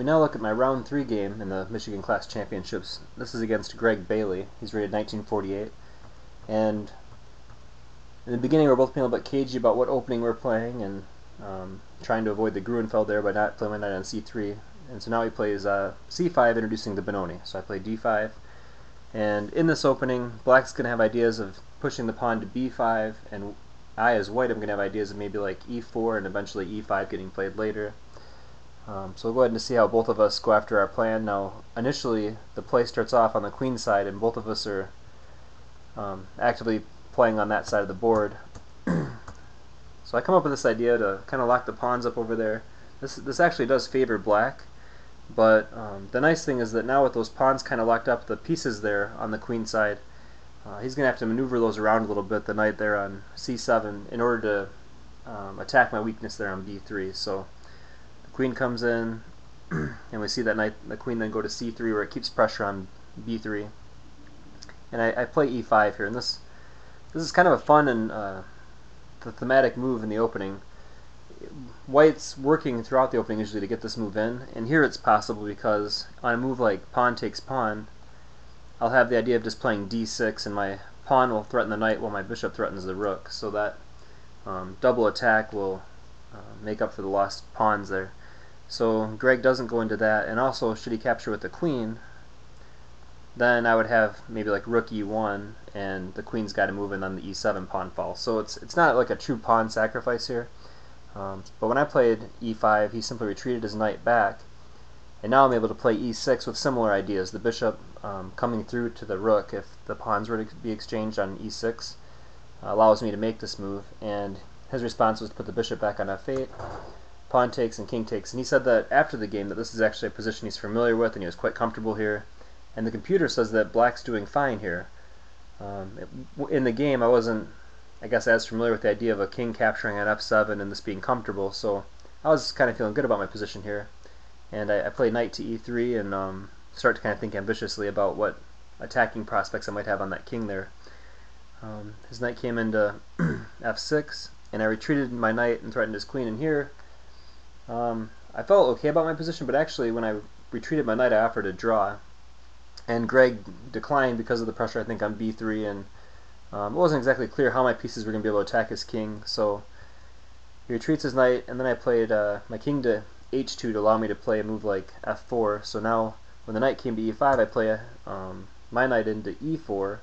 now look at my round 3 game in the Michigan Class Championships. This is against Greg Bailey. He's rated 1948. And in the beginning we were both being a little bit cagey about what opening we're playing and trying to avoid the Gruenfeld there by not playing my knight on c3. And so now he plays c5, introducing the Benoni. So I play d5. And in this opening, black's going to have ideas of pushing the pawn to b5, and I, as white, am going to have ideas of maybe like e4 and eventually e5 getting played later. So we'll go ahead and see how both of us go after our plan. Now, initially, the play starts off on the queen side, and both of us are actively playing on that side of the board. So I come up with this idea to kind of lock the pawns up over there. This actually does favor black. But the nice thing is that now with those pawns kind of locked up, the pieces there on the queen side, he's going to have to maneuver those around a little bit, the knight there on c7, in order to attack my weakness there on b3. So the queen comes in, and we see that the queen then go to c3 where it keeps pressure on b3. And I play e5 here, and this is kind of a fun and the thematic move in the opening. White's working throughout the opening usually to get this move in, and here it's possible because on a move like pawn takes pawn, I'll have the idea of just playing d6, and my pawn will threaten the knight while my bishop threatens the rook, so that double attack will make up for the lost pawns there. So Greg doesn't go into that, and also should he capture with the queen, then I would have maybe like rook e1, and the queen's got to move in on the e7 pawn falls. So it's not like a true pawn sacrifice here. But when I played e5, he simply retreated his knight back, and now I'm able to play e6 with similar ideas. The bishop coming through to the rook, if the pawns were to be exchanged on e6, allows me to make this move, and his response was to put the bishop back on f8, pawn takes and king takes. And he said that after the game that this is actually a position he's familiar with and he was quite comfortable here, and the computer says that black's doing fine here. In the game I wasn't, I guess, as familiar with the idea of a king capturing on f7 and this being comfortable, so I was kind of feeling good about my position here. And I play knight to e3 and start to kind of think ambitiously about what attacking prospects I might have on that king there. His knight came into f6, and I retreated my knight and threatened his queen. And here, I felt okay about my position, but actually when I retreated my knight I offered a draw, and Greg declined because of the pressure I think on b3, and it wasn't exactly clear how my pieces were going to be able to attack his king, so he retreats his knight, and then I played my king to h2 to allow me to play a move like f4. So now when the knight came to e5, I play my knight into e4,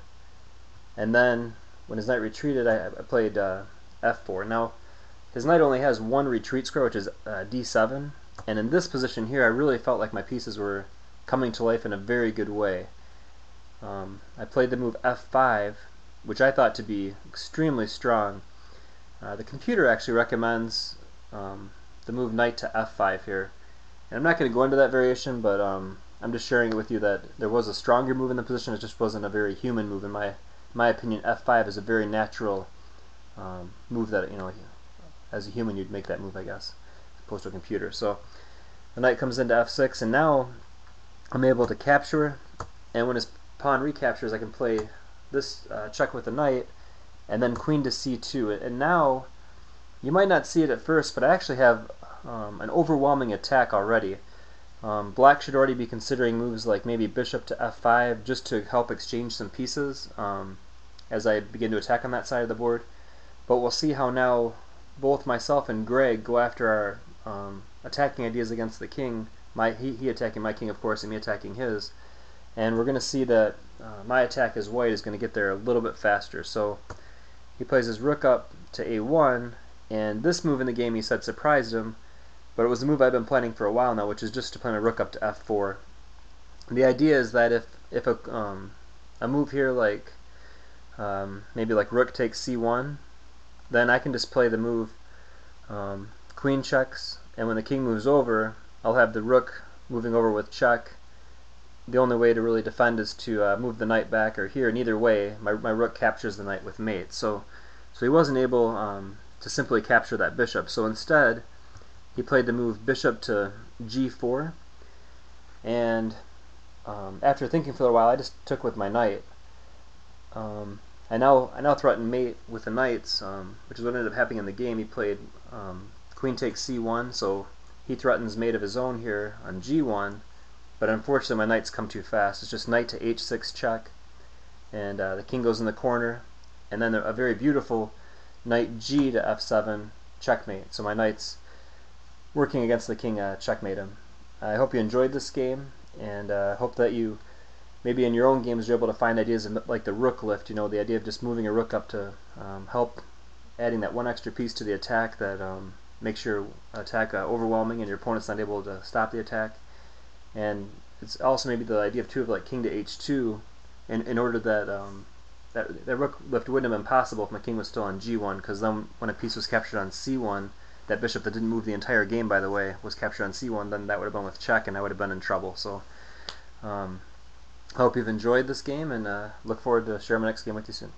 and then when his knight retreated, I played f4. Now his knight only has one retreat square, which is d7, and in this position here I really felt like my pieces were coming to life in a very good way. I played the move f5, which I thought to be extremely strong. The computer actually recommends the move knight to f5 here. And I'm not going to go into that variation, but I'm just sharing it with you that there was a stronger move in the position. It just wasn't a very human move. In my opinion, f5 is a very natural move that, you know, as a human you'd make that move, I guess, as opposed to a computer. So the knight comes into f6, and now I'm able to capture, and when his pawn recaptures I can play this check with the knight, and then queen to c2. And now, you might not see it at first, but I actually have an overwhelming attack already. Black should already be considering moves like maybe bishop to f5 just to help exchange some pieces as I begin to attack on that side of the board. But we'll see how now both myself and Greg go after our attacking ideas against the king. He attacking my king, of course, and me attacking his. And we're going to see that my attack as white is going to get there a little bit faster. So he plays his rook up to a1, and this move in the game he said surprised him, but it was the move I've been planning for a while now, which is just to play my rook up to f4. The idea is that if a move here like maybe like rook takes c1, then I can just play the move queen checks, and when the king moves over, I'll have the rook moving over with check. The only way to really defend is to move the knight back or here, and either way my rook captures the knight with mate. So he wasn't able to simply capture that bishop, so instead he played the move bishop to g4, and after thinking for a while I just took with my knight. I now threaten mate with the knights, which is what ended up happening in the game. He played queen takes c1, so he threatens mate of his own here on g1, but unfortunately my knight's come too fast. It's just knight to h6 check, and the king goes in the corner, and then a very beautiful knight g to f7 checkmate. So my knight's working against the king, checkmate him. I hope you enjoyed this game, and hope that you maybe in your own games you're able to find ideas like the rook lift, the idea of just moving a rook up to help adding that one extra piece to the attack that makes your attack overwhelming and your opponent's not able to stop the attack. And it's also maybe the idea of too of like king to h2 in order that that rook lift wouldn't have been possible if my king was still on g1, because then when a piece was captured on c1, that bishop that didn't move the entire game, by the way, was captured on c1, then that would have been with check and I would have been in trouble. So I hope you've enjoyed this game, and look forward to sharing my next game with you soon.